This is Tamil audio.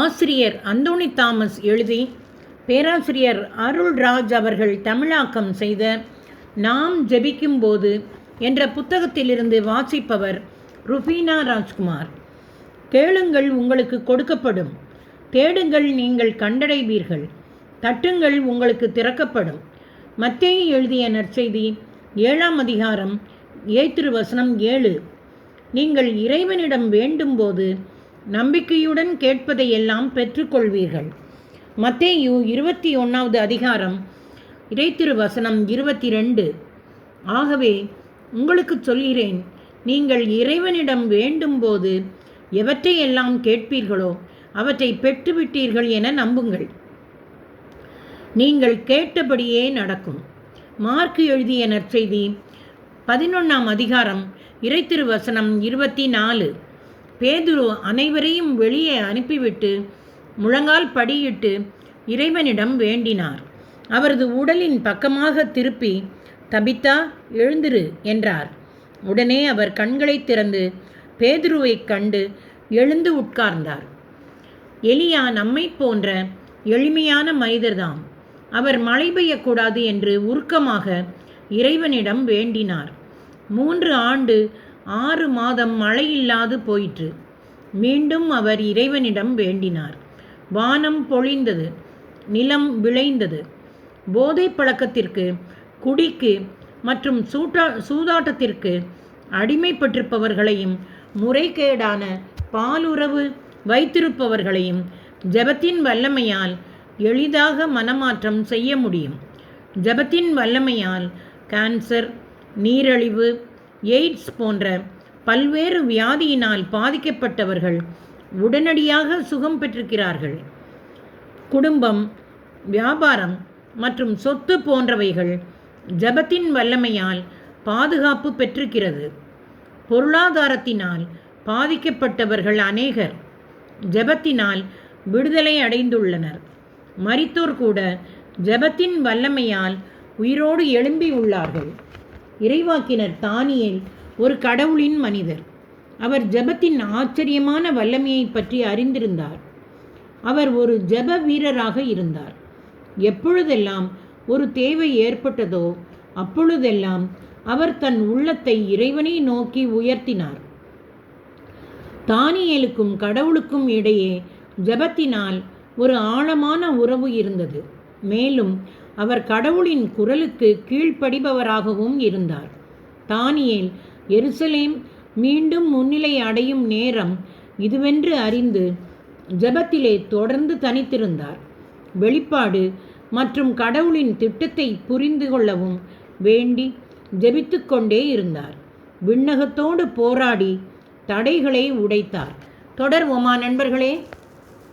ஆசிரியர் அந்தோணி தாமஸ் எழுதி பேராசிரியர் அருள்ராஜ் அவர்கள் தமிழாக்கம் செய்த நாம் ஜெபிக்கும்போது என்ற புத்தகத்திலிருந்து வாசிப்பவர் ருஃபீனா ராஜ்குமார். கேளுங்கள், உங்களுக்கு கொடுக்கப்படும். தேடுங்கள், நீங்கள் கண்டடைவீர்கள். தட்டுங்கள், உங்களுக்கு திறக்கப்படும். மத்தேயு எழுதிய நற்செய்தி 7ஆம் அதிகாரம் 7 நீங்கள் இறைவனிடம் வேண்டும்போது நம்பிக்கையுடன் கேட்பதையெல்லாம் பெற்றுக்கொள்வீர்கள். மத்தேயு 21ஆவது அதிகாரம் 22. ஆகவே உங்களுக்கு சொல்கிறேன், நீங்கள் இறைவனிடம் வேண்டும்போது எவற்றையெல்லாம் கேட்பீர்களோ அவற்றை பெற்றுவிட்டீர்கள் என நம்புங்கள். நீங்கள் கேட்டபடியே நடக்கும். மார்க்கு எழுதிய நற்செய்தி 11ஆம் அதிகாரம் 24. பேதுரு அனைவரையும் வெளியே அனுப்பிவிட்டு முழங்கால் படியிட்டு இறைவனிடம் வேண்டினார். அவரது உடலின் பக்கமாக திருப்பி, தபித்தா, எழுந்திரு என்றார். உடனே அவர் கண்களை திறந்து பேதுருவை கண்டு எழுந்து உட்கார்ந்தார். எலியா நம்மை போன்ற எளிமையான மனிதர்தாம். அவர் மழை பெய்யக்கூடாது என்று உருக்கமாக இறைவனிடம் வேண்டினார். 3 ஆண்டு 6 மாதம் மழையில்லாது போயிற்று. மீண்டும் அவர் இறைவனிடம் வேண்டினார். வானம் பொழிந்தது, நிலம் விளைந்தது. போதை பழக்கத்திற்கு, குடிக்கு மற்றும் சூதாட்டத்திற்கு அடிமைப்பட்டிருப்பவர்களையும் முறைகேடான பாலுறவு வைத்திருப்பவர்களையும் ஜெபத்தின் வல்லமையால் எளிதாக மனமாற்றம் செய்ய முடியும். ஜெபத்தின் வல்லமையால் கேன்சர், நீரிழிவு, எய்ட்ஸ் போன்ற பல்வேறு வியாதியினால் பாதிக்கப்பட்டவர்கள் உடனடியாக சுகம் பெற்றிருக்கிறார்கள். குடும்பம், வியாபாரம் மற்றும் சொத்து போன்றவைகள் ஜெபத்தின் வல்லமையால் பாதுகாப்பு பெற்றிருக்கிறது. பொருளாதாரத்தினால் பாதிக்கப்பட்டவர்கள் அநேகர் ஜெபத்தினால் விடுதலை அடைந்துள்ளனர். மரித்தோர் கூட ஜெபத்தின் வல்லமையால் உயிரோடு எழும்பி உள்ளார்கள். இறைவாக்கினர் தானியேல் ஒரு கடவுளின் மனிதர். அவர் ஜெபத்தின் ஆச்சரியமான வல்லமையை பற்றி அறிந்திருந்தார். அவர் ஒரு ஜெப வீரராக இருந்தார். எப்பொழுதெல்லாம் ஒரு தேவை ஏற்பட்டதோ அப்பொழுதெல்லாம் அவர் தன் உள்ளத்தை இறைவனை நோக்கி உயர்த்தினார். தானியேலுக்கும் கடவுளுக்கும் இடையே ஜெபத்தினால் ஒரு ஆழமான உறவு இருந்தது. மேலும் அவர் கடவுளின் குரலுக்கு கீழ்ப்படிபவராகவும் இருந்தார். தானியேல் எருசலேம் மீண்டும் முன்னிலை அடையும் நேரம் இதுவென்று அறிந்து ஜெபத்திலே தொடர்ந்து தனித்திருந்தார். வெளிப்பாடு மற்றும் கடவுளின் திட்டத்தை புரிந்து கொள்ளவும் வேண்டி ஜெபித்து கொண்டே இருந்தார். விண்ணகத்தோடு போராடி தடைகளை உடைத்தார். தொடர்வோமா நண்பர்களே?